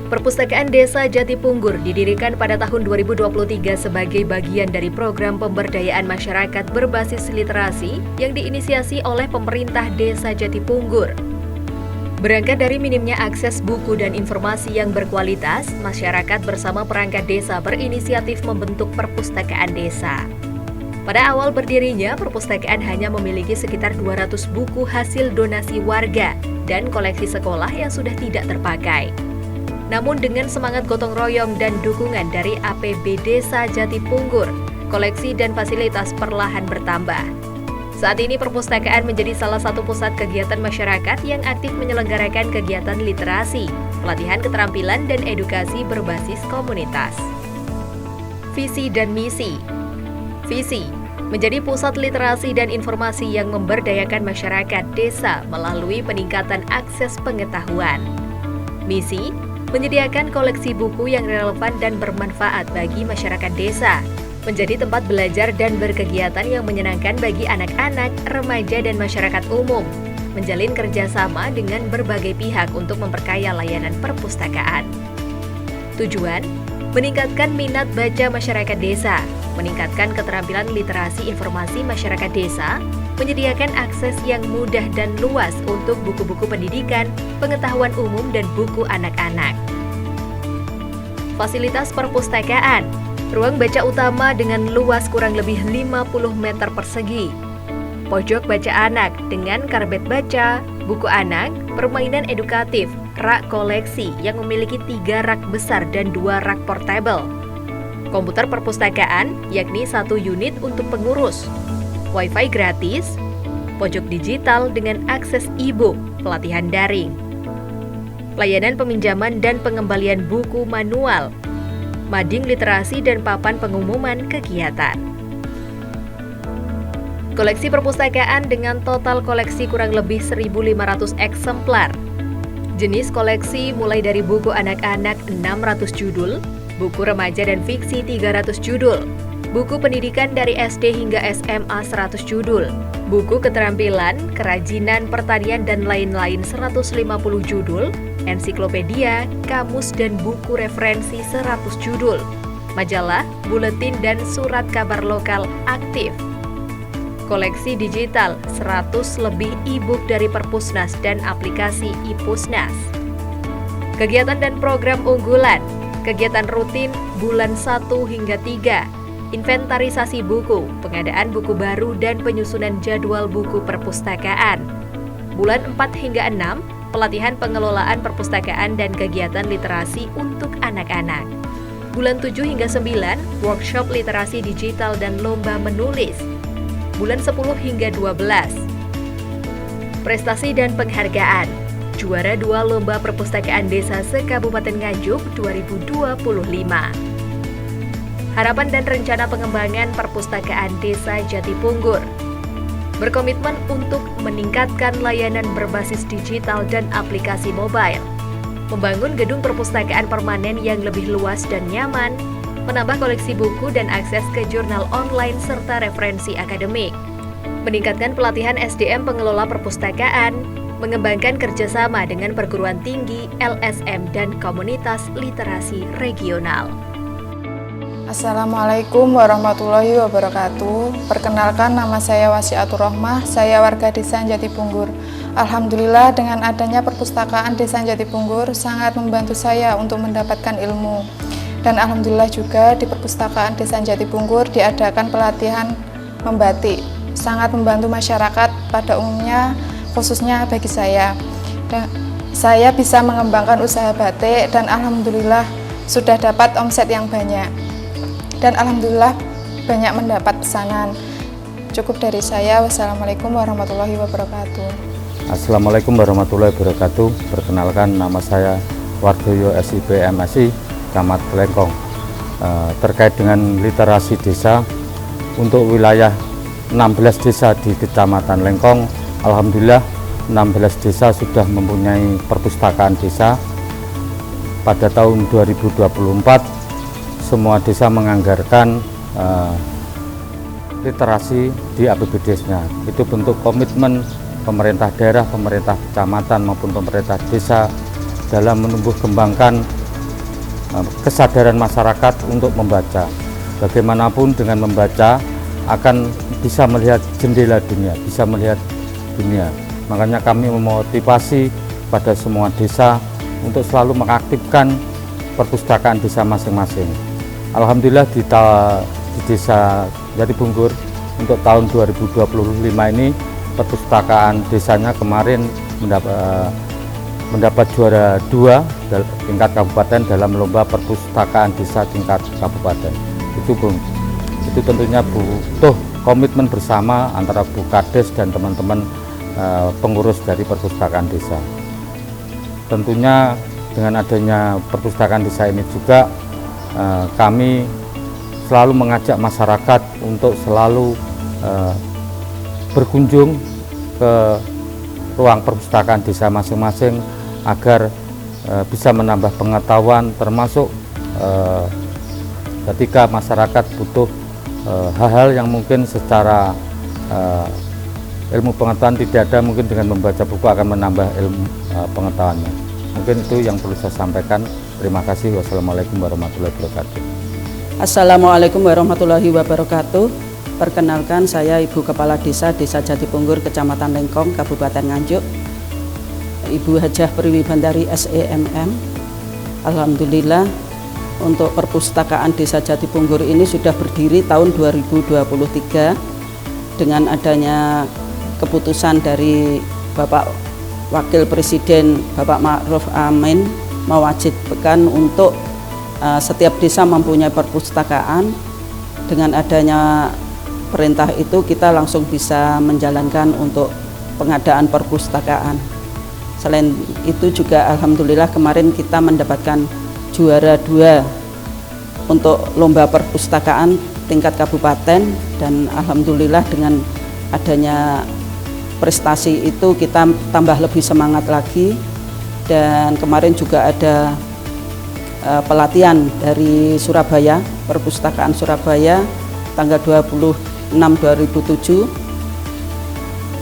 Perpustakaan Desa Jatipunggur didirikan pada tahun 2023 sebagai bagian dari program pemberdayaan masyarakat berbasis literasi yang diinisiasi oleh pemerintah Desa Jatipunggur. Berangkat dari minimnya akses buku dan informasi yang berkualitas, masyarakat bersama perangkat desa berinisiatif membentuk perpustakaan desa. Pada awal berdirinya, perpustakaan hanya memiliki sekitar 200 buku hasil donasi warga dan koleksi sekolah yang sudah tidak terpakai. Namun dengan semangat gotong royong dan dukungan dari APB Desa Jatipunggur, koleksi dan fasilitas perlahan bertambah. Saat ini perpustakaan menjadi salah satu pusat kegiatan masyarakat yang aktif menyelenggarakan kegiatan literasi, pelatihan keterampilan dan edukasi berbasis komunitas. Visi dan misi. Visi menjadi pusat literasi dan informasi yang memberdayakan masyarakat desa melalui peningkatan akses pengetahuan. Misi menyediakan koleksi buku yang relevan dan bermanfaat bagi masyarakat desa, menjadi tempat belajar dan berkegiatan yang menyenangkan bagi anak-anak, remaja, dan masyarakat umum, menjalin kerjasama dengan berbagai pihak untuk memperkaya layanan perpustakaan. Tujuan, meningkatkan minat baca masyarakat desa, meningkatkan keterampilan literasi informasi masyarakat desa, menyediakan akses yang mudah dan luas untuk buku-buku pendidikan, pengetahuan umum, dan buku anak-anak. Fasilitas perpustakaan, ruang baca utama dengan luas kurang lebih 50 meter persegi, pojok baca anak dengan karpet baca, buku anak, permainan edukatif, rak koleksi yang memiliki 3 rak besar dan 2 rak portable, komputer perpustakaan yakni 1 unit untuk pengurus, Wi-Fi gratis, pojok digital dengan akses e-book, pelatihan daring, layanan peminjaman dan pengembalian buku manual, mading literasi dan papan pengumuman kegiatan. Koleksi perpustakaan dengan total koleksi kurang lebih 1.500 eksemplar. Jenis koleksi mulai dari buku anak-anak 600 judul, buku remaja dan fiksi 300 judul, buku pendidikan dari SD hingga SMA 100 judul, buku keterampilan, kerajinan, pertanian, dan lain-lain 150 judul, ensiklopedia, kamus, dan buku referensi 100 judul, majalah, buletin, dan surat kabar lokal aktif. Koleksi digital 100 lebih e-book dari Perpusnas dan aplikasi iPusnas. Kegiatan dan program unggulan, kegiatan rutin bulan 1 hingga 3, inventarisasi buku, pengadaan buku baru dan penyusunan jadwal buku perpustakaan. Bulan 4 hingga 6, pelatihan pengelolaan perpustakaan dan kegiatan literasi untuk anak-anak. Bulan 7 hingga 9, workshop literasi digital dan lomba menulis. Bulan 10 hingga 12, prestasi dan penghargaan. Juara 2 Lomba Perpustakaan Desa se-Kabupaten Nganjuk 2025. Harapan dan rencana pengembangan Perpustakaan Desa Jatipunggur. Berkomitmen untuk meningkatkan layanan berbasis digital dan aplikasi mobile, membangun gedung perpustakaan permanen yang lebih luas dan nyaman, menambah koleksi buku dan akses ke jurnal online serta referensi akademik, meningkatkan pelatihan SDM pengelola perpustakaan, mengembangkan kerjasama dengan perguruan tinggi, LSM, dan komunitas literasi regional. Assalamualaikum warahmatullahi wabarakatuh. Perkenalkan, nama saya Wasiatur Rohmah, saya warga Desa Jatipunggur. Alhamdulillah dengan adanya perpustakaan Desa Jatipunggur sangat membantu saya untuk mendapatkan ilmu. Dan alhamdulillah juga di perpustakaan Desa Jatipunggur diadakan pelatihan membatik. Sangat membantu masyarakat pada umumnya, khususnya bagi saya. Dan saya bisa mengembangkan usaha batik dan alhamdulillah sudah dapat omset yang banyak. Dan alhamdulillah banyak mendapat pesanan. Cukup dari saya. Wassalamualaikum warahmatullahi wabarakatuh. Assalamualaikum warahmatullahi wabarakatuh. Perkenalkan, nama saya Wardoyo SIP MSI, Camat Lengkong. Terkait dengan literasi desa, untuk wilayah 16 desa di Kecamatan Lengkong, alhamdulillah 16 desa sudah mempunyai perpustakaan desa. Pada tahun 2024, semua desa menganggarkan literasi di APBD-nya. Itu bentuk komitmen pemerintah daerah, pemerintah kecamatan maupun pemerintah desa dalam menumbuh kembangkan kesadaran masyarakat untuk membaca. Bagaimanapun dengan membaca akan bisa melihat jendela dunia, bisa melihat dunia. Makanya kami memotivasi pada semua desa untuk selalu mengaktifkan perpustakaan desa masing-masing. Alhamdulillah di desa Jatipunggur untuk tahun 2025 ini perpustakaan desanya kemarin mendapat juara 2 tingkat kabupaten dalam lomba perpustakaan desa tingkat kabupaten. Itu tentunya butuh komitmen bersama antara Bu Kades dan teman-teman pengurus dari perpustakaan desa. Tentunya dengan adanya perpustakaan desa ini juga kami selalu mengajak masyarakat untuk selalu berkunjung ke ruang perpustakaan desa masing-masing agar bisa menambah pengetahuan, termasuk ketika masyarakat butuh hal-hal yang mungkin secara ilmu pengetahuan tidak ada, mungkin dengan membaca buku akan menambah ilmu pengetahuannya. Mungkin itu yang perlu saya sampaikan. Terima kasih. Wassalamualaikum warahmatullahi wabarakatuh. Assalamualaikum warahmatullahi wabarakatuh. Perkenalkan, saya Ibu Kepala Desa Jatipunggur, Kecamatan Lengkong, Kabupaten Nganjuk, Ibu Hajah Priwibandari SEMM. Alhamdulillah, untuk perpustakaan Desa Jatipunggur ini sudah berdiri tahun 2023 dengan adanya keputusan dari Bapak Wakil Presiden Bapak Ma'ruf Amin mewajibkan untuk setiap desa mempunyai perpustakaan. Dengan adanya perintah itu kita langsung bisa menjalankan untuk pengadaan perpustakaan. Selain itu juga alhamdulillah kemarin kita mendapatkan juara 2 untuk lomba perpustakaan tingkat kabupaten, dan alhamdulillah dengan adanya prestasi itu kita tambah lebih semangat lagi. Dan kemarin juga ada pelatihan dari Surabaya, perpustakaan Surabaya tanggal 26/2007.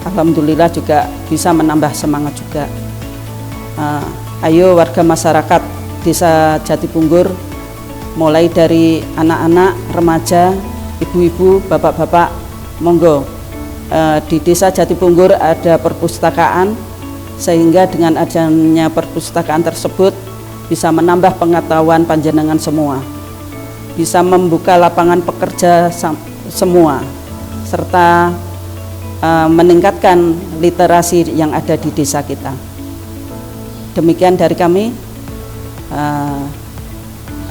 Alhamdulillah juga bisa menambah semangat juga. Ayo warga masyarakat Desa Jatipunggur, mulai dari anak-anak, remaja, ibu-ibu, bapak-bapak, monggo. Di Desa Jatipunggur ada perpustakaan, sehingga dengan adanya perpustakaan tersebut bisa menambah pengetahuan panjenengan semua, bisa membuka lapangan pekerja semua, serta meningkatkan literasi yang ada di desa kita. Demikian dari kami.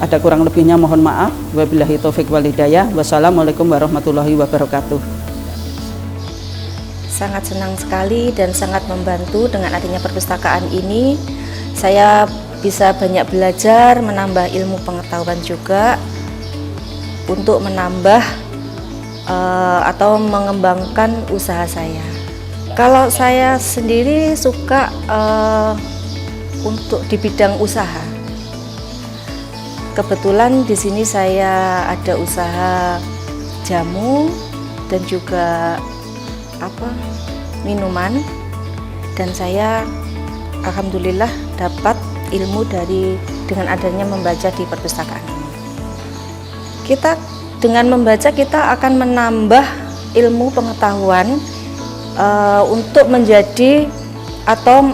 Ada kurang lebihnya mohon maaf. Wabillahi taufik wal hidayah. Wassalamualaikum warahmatullahi wabarakatuh. Sangat senang sekali dan sangat membantu dengan adanya perpustakaan ini. Saya bisa banyak belajar, menambah ilmu pengetahuan juga untuk menambah atau mengembangkan usaha saya. Kalau saya sendiri suka untuk di bidang usaha. Kebetulan di sini saya ada usaha jamu dan juga minuman, dan saya alhamdulillah dapat ilmu dengan adanya membaca di perpustakaan. Kita dengan membaca kita akan menambah ilmu pengetahuan untuk menjadi atau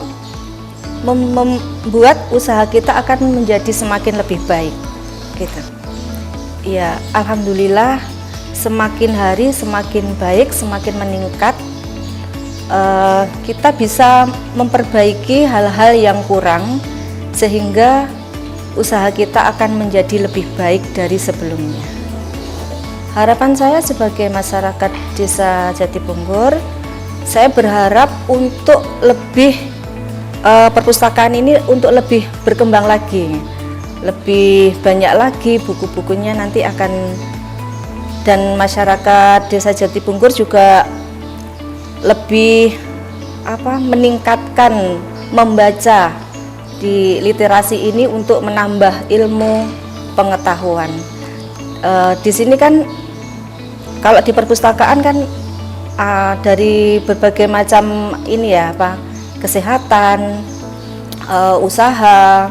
membuat usaha kita akan menjadi semakin lebih baik gitu. Ya, alhamdulillah semakin hari semakin baik, semakin meningkat. Kita bisa memperbaiki hal-hal yang kurang sehingga usaha kita akan menjadi lebih baik dari sebelumnya. Harapan saya sebagai masyarakat Desa Jatipunggur, saya berharap untuk lebih perpustakaan ini untuk lebih berkembang lagi, lebih banyak lagi buku-bukunya nanti akan, dan masyarakat Desa Jatipunggur juga lebih meningkatkan membaca di literasi ini untuk menambah ilmu pengetahuan. Di sini kan kalau di perpustakaan kan dari berbagai macam kesehatan, usaha,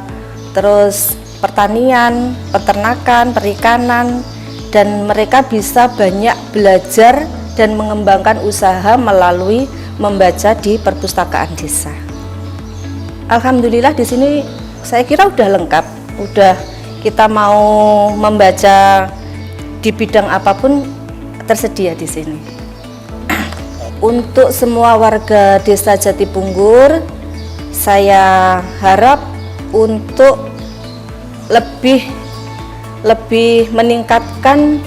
terus pertanian, peternakan, perikanan, dan mereka bisa banyak belajar dan mengembangkan usaha melalui membaca di perpustakaan desa. Alhamdulillah di sini saya kira udah lengkap, udah kita mau membaca di bidang apapun tersedia di sini. Untuk semua warga Desa Jatipunggur, saya harap untuk lebih meningkatkan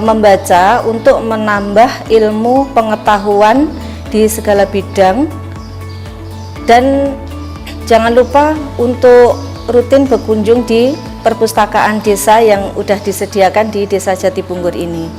membaca untuk menambah ilmu pengetahuan di segala bidang, dan jangan lupa untuk rutin berkunjung di perpustakaan desa yang sudah disediakan di Desa Jatipunggur ini.